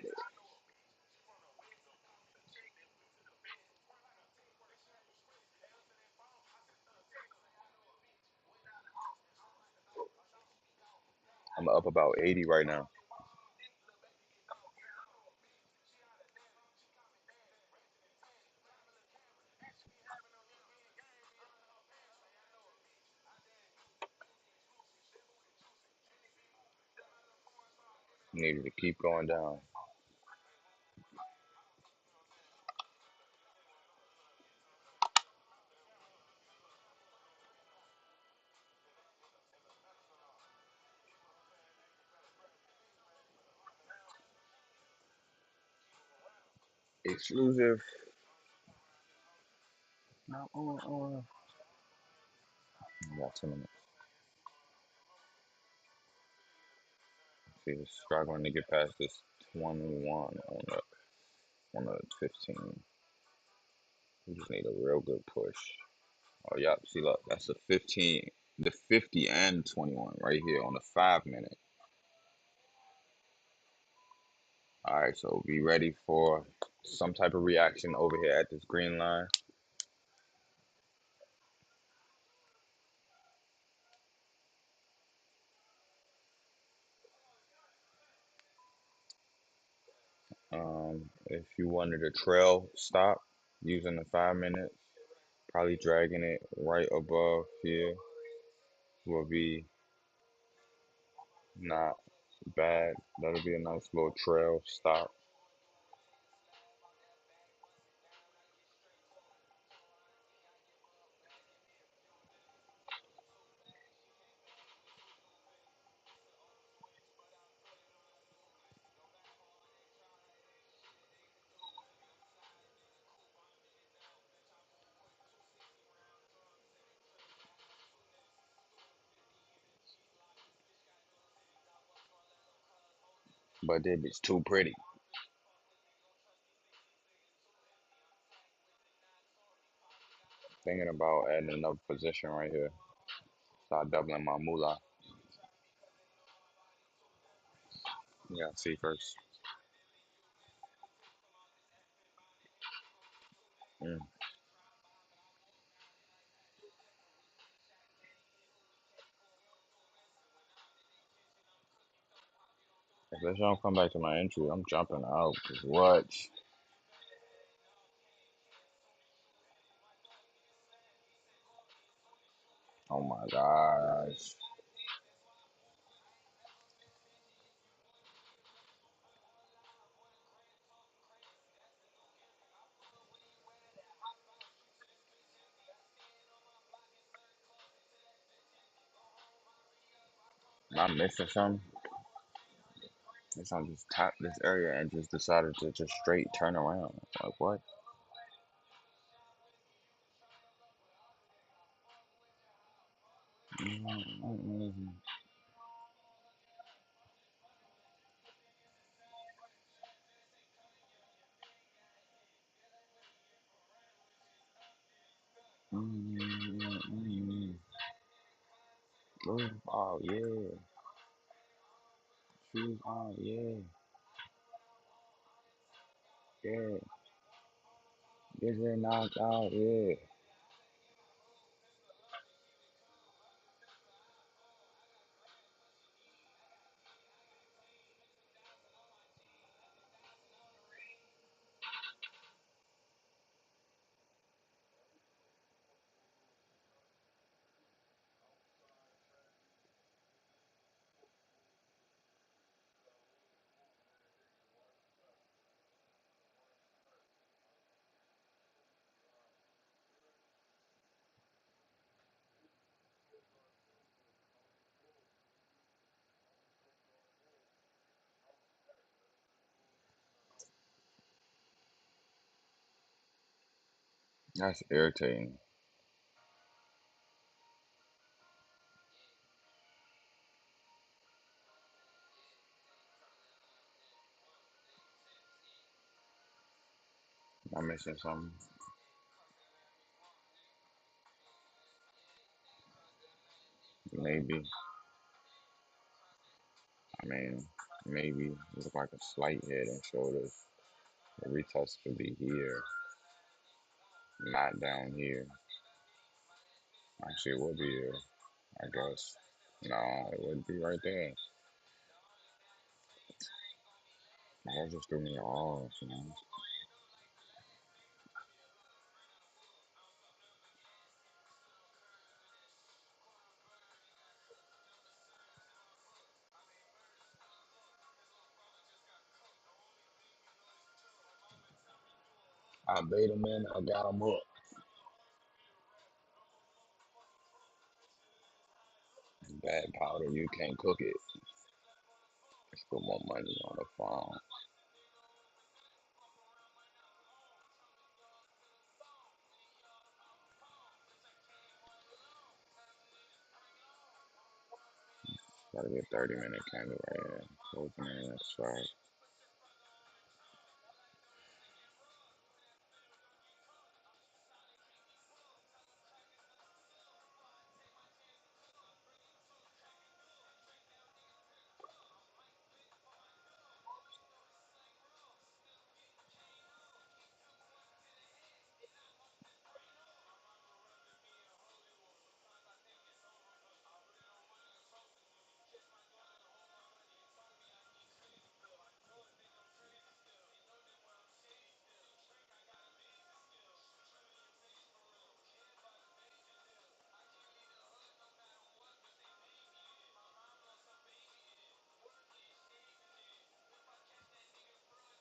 I'm up about 80 right now. Needed to keep going down. Exclusive. Not on. Got 2 minutes. See, struggling to get past this 21 on the 15. We just need a real good push. Oh, yep. See, look, that's the 15, the 50 and 21 right here on the 5 minute. All right, so be ready for some type of reaction over here at this green line. If you wanted a trail stop using the 5 minutes, probably dragging it right above here will be not bad. That'll be a nice little trail stop. But that bitch too pretty. Thinking about adding another position right here. Start doubling my moolah. Yeah, see first. Mm. If this don't come back to my entry, I'm jumping out. 'Cause what? Oh my gosh. Am I missing something? This one just tapped this area and just decided to just straight turn around. Like what? Mm-mm. Mm-mm. Oh yeah. Shoes on, yeah. Yeah. Get it knocked out, yeah. That's irritating. Am I missing something? Maybe. I mean, maybe it look like a slight head and shoulders. The retouch could be here, not down here. Actually, it would be here, I guess. No, it would be right there. That just threw me off, you know. I bait him in, I got him hooked. Bad powder, you can't cook it. Let's put more money on the phone. Gotta be a 30-minute candle right here. Closing in next five.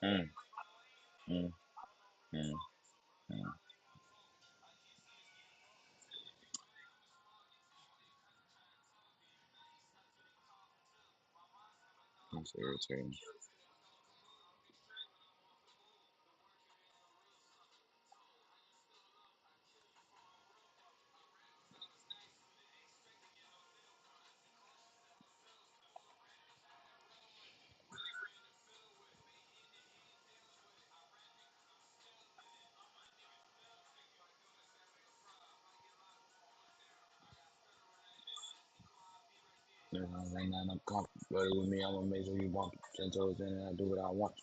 Mm, mm, mm, mm. That's irritating. Yeah, right now I'm comfortable with me. I'm gonna make sure you bump 10 toes in and I do what I want.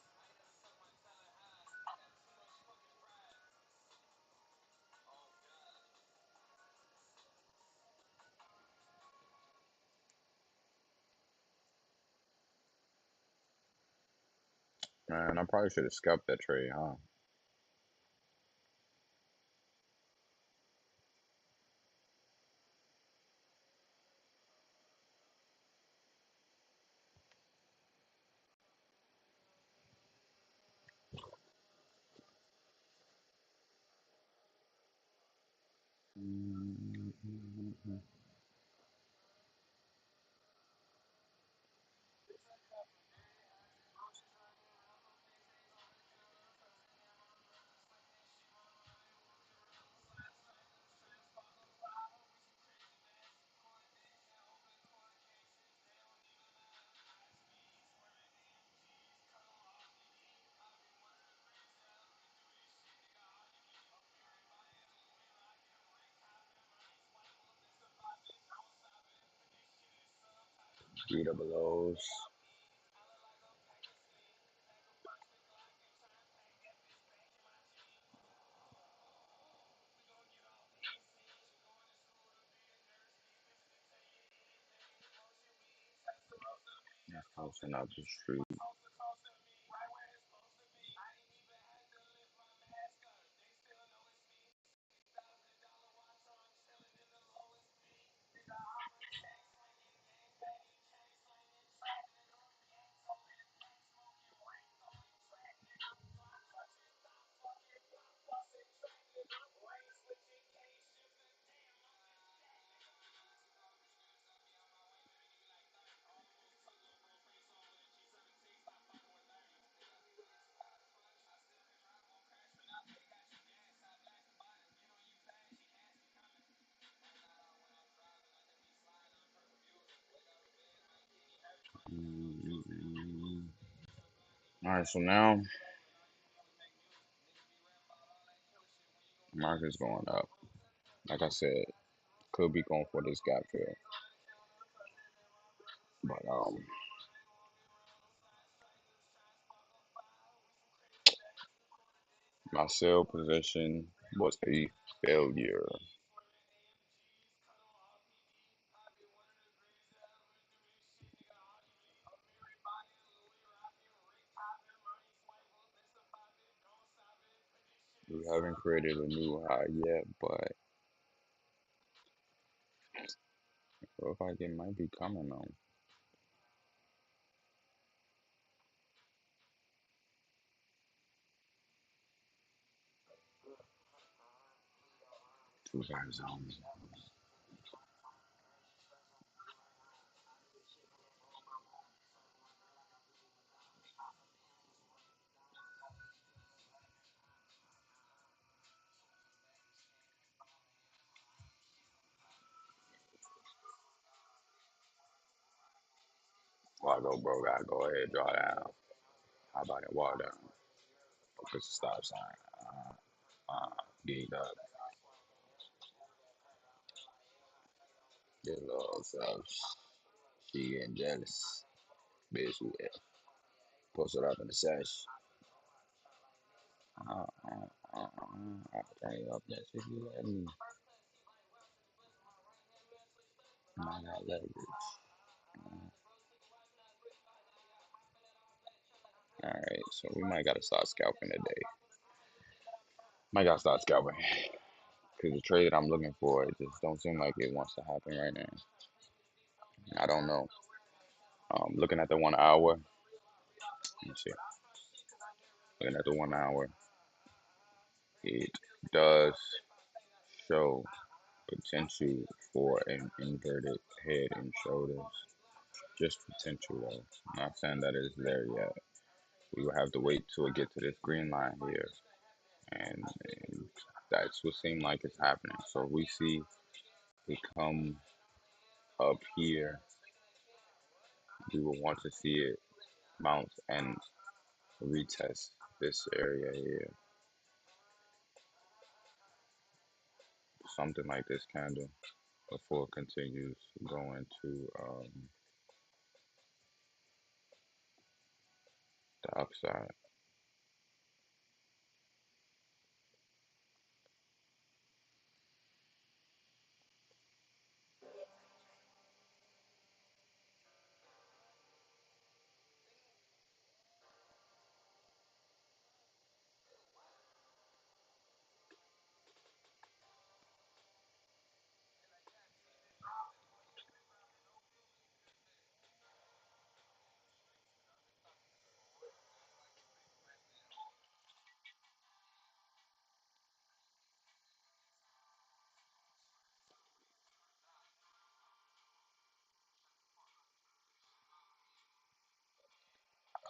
Man, I probably should have scalped that trade, huh? Three double O's. Housing up the street. Mm, all right, so now market's going up. Like I said, could be going for this gap fill, but my sell position was a failure. 'Cause we haven't created a new high yet, but looks like it might be coming on. 2 5 zone. Why go, bro? Gotta go ahead, draw down. How about it? Wall down. Push the stop sign. Geeked up. Get little self. She getting jealous. Bitch, we post it up in the sesh. I'll turn you up that shit you let me. I got leverage. Alright, so we might gotta start scalping today. Might gotta start scalping. Because the trade I'm looking for, it just don't seem like it wants to happen right now. I don't know. Looking at the 1 hour, let me see. Looking at the 1 hour, it does show potential for an inverted head and shoulders. Just potential though. Not saying that it's there yet. We will have to wait till it get to this green line here, and that's what seems like it's happening. So we see it come up here. We will want to see it bounce and retest this area here. Something like this candle before it continues going to the upside.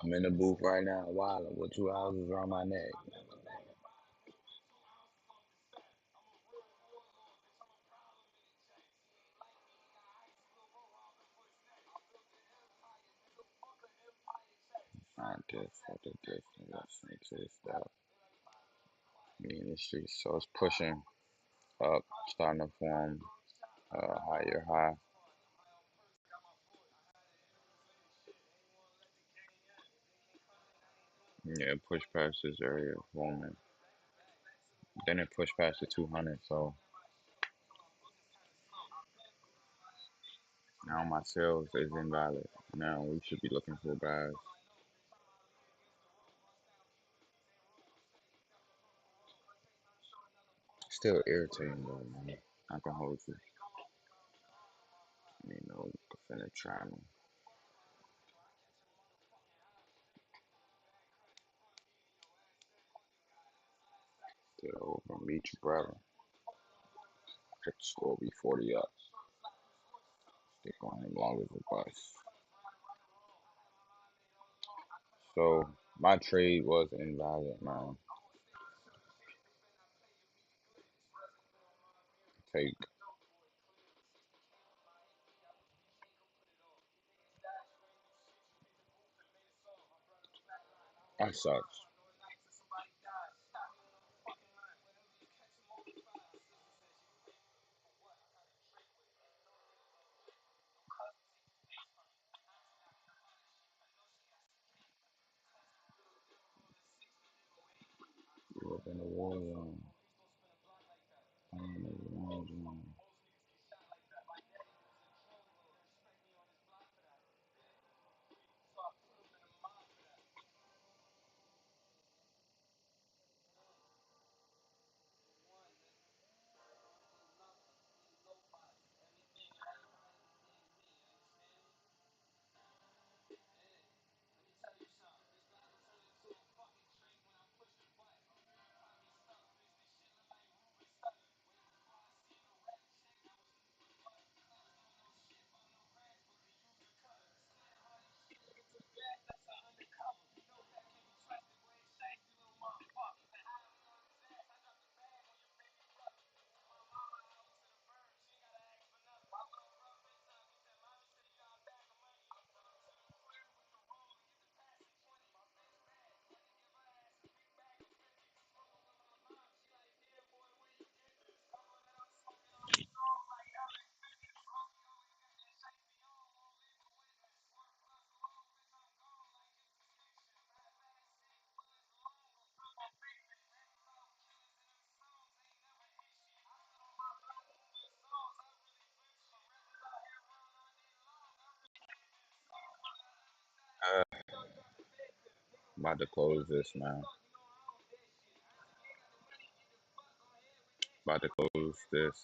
I'm in the booth right now, wilding with 2 houses around my neck. Not this, what the difference? Let's exist out. Me in the streets, so it's pushing up, starting to form a higher high. Yeah, push past this area forming. Then it pushed past the 200, so now my sales is invalid. Now we should be looking for buys. Still irritating though, man. I can hold you. You know, finna try me. Still over meet you, brother. Check the score be 40 up. Stick on him long as a bus. So my trade was invalid, man. Take That sucks. You up in the war zone. I'm in the war zone. About to close this, man. About to close this.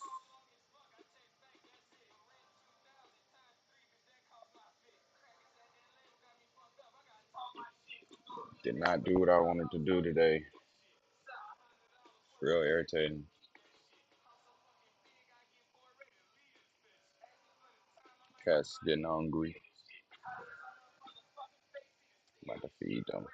Did not do what I wanted to do today. Real irritating. Cats getting hungry. About to feed them.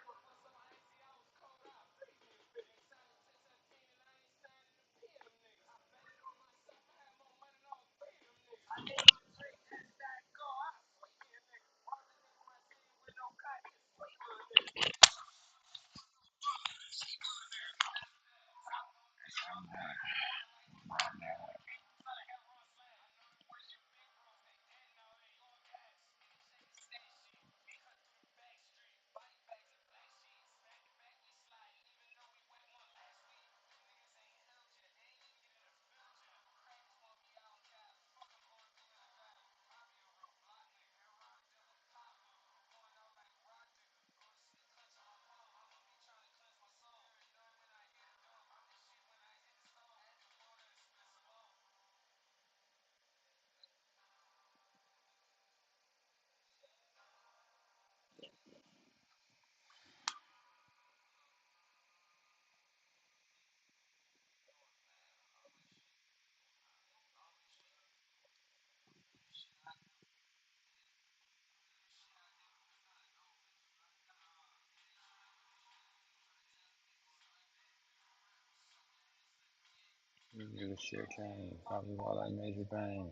Nigga shit change. Probably all that major bang.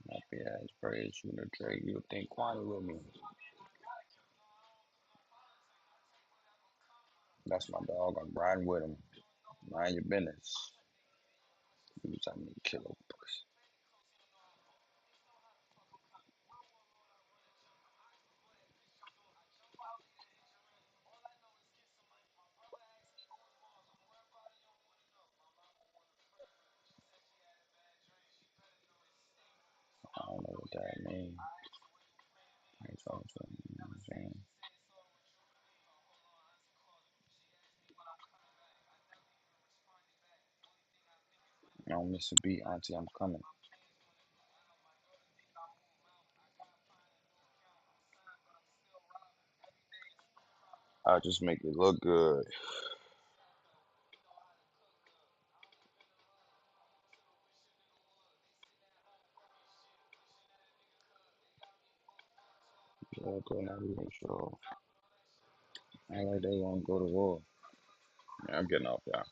Happy ass praise you the Drake. You would think quality with me. That's my dog. I'm riding with him. Mind your business. You tell me to kill a pussy. I don't know what that means. I ain't talking to him, you know what I'm saying? I don't miss a beat, auntie. I'm coming. I'll just make it look good. Yeah, go now. We gonna show. Act like they gonna go to war. Yeah, I'm getting off, y'all.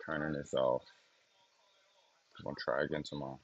Turning this off. I'm gonna try again tomorrow.